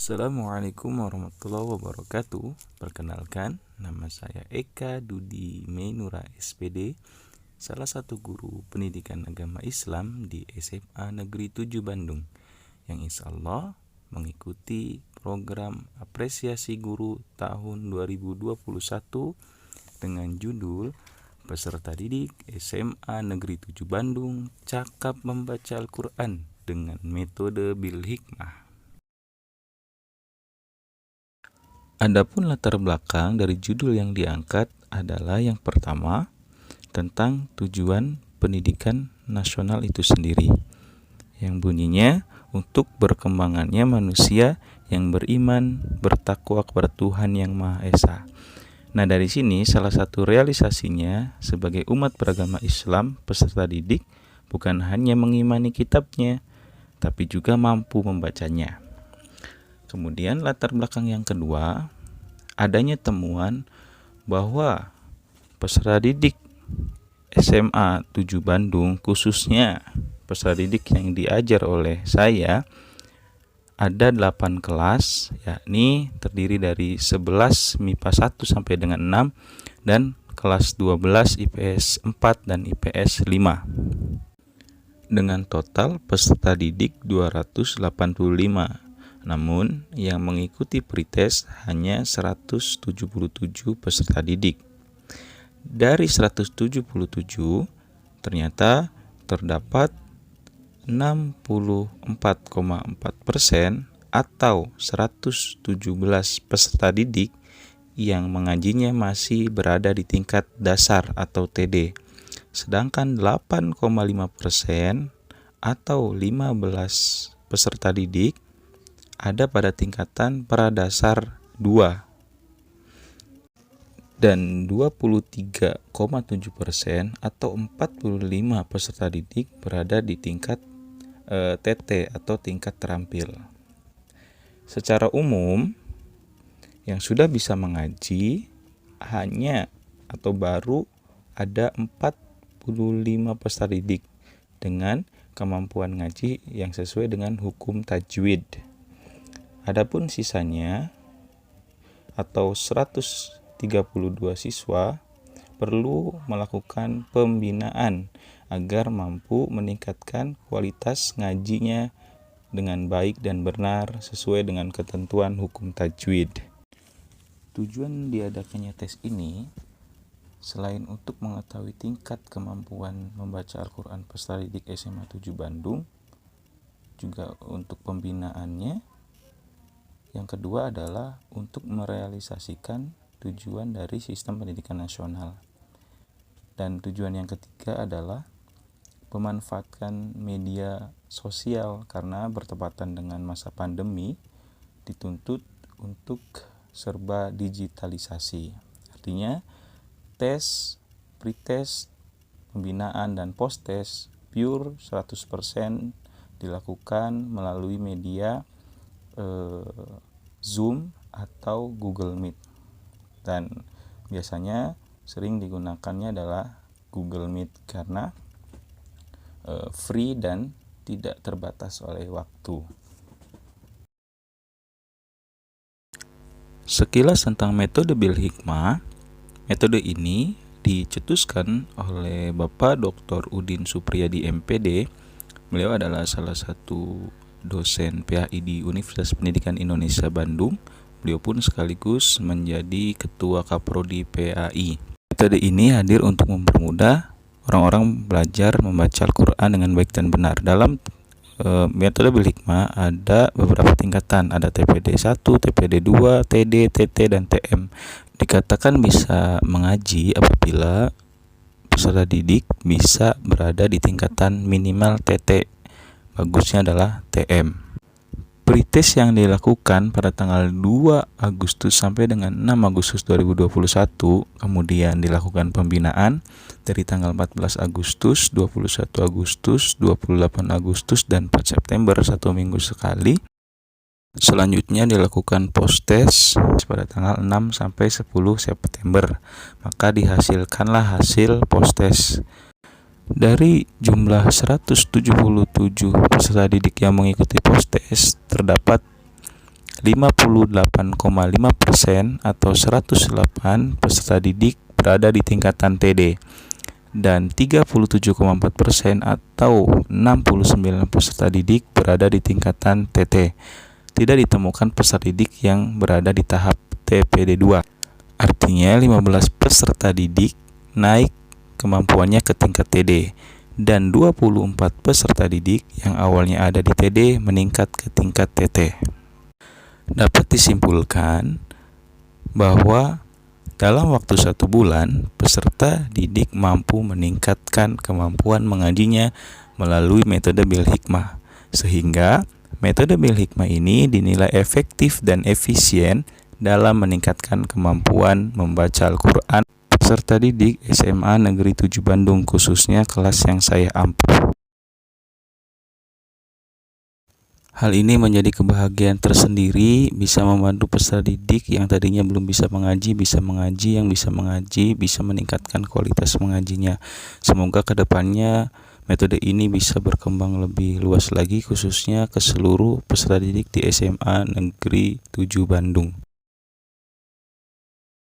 Assalamualaikum warahmatullahi wabarakatuh. Perkenalkan, nama saya Eka Dudi Mainura SPD, salah satu guru pendidikan agama Islam di SMA Negeri 7 Bandung, yang insya Allah mengikuti program apresiasi guru tahun 2021 dengan judul Peserta Didik SMA Negeri 7 Bandung Cakap Membaca Al-Quran dengan metode Bil Hikmah. Adapun latar belakang dari judul yang diangkat adalah yang pertama tentang tujuan pendidikan nasional itu sendiri, yang bunyinya untuk berkembangannya manusia yang beriman, bertakwa kepada Tuhan Yang Maha Esa. Nah, dari sini salah satu realisasinya sebagai umat beragama Islam peserta didik bukan hanya mengimani kitabnya, tapi juga mampu membacanya. Kemudian latar belakang yang kedua, adanya temuan bahwa peserta didik SMA 7 Bandung, khususnya peserta didik yang diajar oleh saya, ada 8 kelas, yakni terdiri dari 11 MIPA 1 sampai dengan 6 dan kelas 12 IPS 4 dan IPS 5. Dengan total peserta didik 285. Namun, yang mengikuti pretest hanya 177 peserta didik. Dari 177, ternyata terdapat 64,4% atau 117 peserta didik yang mengajinya masih berada di tingkat dasar atau TD. Sedangkan 8,5% atau 15 peserta didik ada pada tingkatan pradasar 2 dan 23,7% atau 45 peserta didik berada di tingkat TT atau tingkat terampil. Secara umum, yang sudah bisa mengaji hanya atau baru ada 45 peserta didik dengan kemampuan ngaji yang sesuai dengan hukum tajwid. Adapun sisanya atau 132 siswa perlu melakukan pembinaan agar mampu meningkatkan kualitas ngajinya dengan baik dan benar sesuai dengan ketentuan hukum tajwid. Tujuan diadakannya tes ini selain untuk mengetahui tingkat kemampuan membaca Al-Quran peserta didik SMA 7 Bandung, juga untuk pembinaannya. Yang kedua adalah untuk merealisasikan tujuan dari sistem pendidikan nasional. Dan tujuan yang ketiga adalah memanfaatkan media sosial karena bertepatan dengan masa pandemi dituntut untuk serba digitalisasi. Artinya tes, pretest, pembinaan dan post-test pure 100% dilakukan melalui media Zoom atau Google Meet, dan biasanya sering digunakannya adalah Google Meet karena free dan tidak terbatas oleh waktu. Sekilas tentang metode Bil Hikmah. Metode ini dicetuskan oleh Bapak Dr. Udin Supriyadi MPD. Beliau adalah salah satu dosen PAI di Universitas Pendidikan Indonesia Bandung. Beliau pun sekaligus menjadi ketua Kaprodi PAI. Metode ini hadir untuk mempermudah orang-orang belajar membaca Al-Quran dengan baik dan benar. Dalam metode Bil Hikmah ada beberapa tingkatan, ada TPD 1, TPD 2, TD, TT, dan TM. Dikatakan bisa mengaji apabila peserta didik bisa berada di tingkatan minimal TT. Bagusnya adalah TM. Pretest yang dilakukan pada tanggal 2 Agustus sampai dengan 6 Agustus 2021, kemudian dilakukan pembinaan dari tanggal 14 Agustus, 21 Agustus, 28 Agustus, dan 4 September, 1 minggu sekali. Selanjutnya dilakukan post-test pada tanggal 6 sampai 10 September. Maka dihasilkanlah hasil post-test. Dari jumlah 177 peserta didik yang mengikuti post-test, terdapat 58,5% atau 108 peserta didik berada di tingkatan TD, dan 37,4% atau 69 peserta didik berada di tingkatan TT. Tidak ditemukan peserta didik yang berada di tahap TPD 2. Artinya 15 peserta didik naik kemampuannya ke tingkat TD, dan 24 peserta didik yang awalnya ada di TD meningkat ke tingkat TT. Dapat disimpulkan bahwa dalam waktu 1 bulan, peserta didik mampu meningkatkan kemampuan mengajinya melalui metode bil hikmah, sehingga metode bil hikmah ini dinilai efektif dan efisien dalam meningkatkan kemampuan membaca Al-Quran peserta didik SMA Negeri 7 Bandung, khususnya kelas yang saya ampu. Hal ini menjadi kebahagiaan tersendiri, bisa membantu peserta didik yang tadinya belum bisa mengaji, yang bisa mengaji, bisa meningkatkan kualitas mengajinya. Semoga kedepannya metode ini bisa berkembang lebih luas lagi, khususnya ke seluruh peserta didik di SMA Negeri 7 Bandung.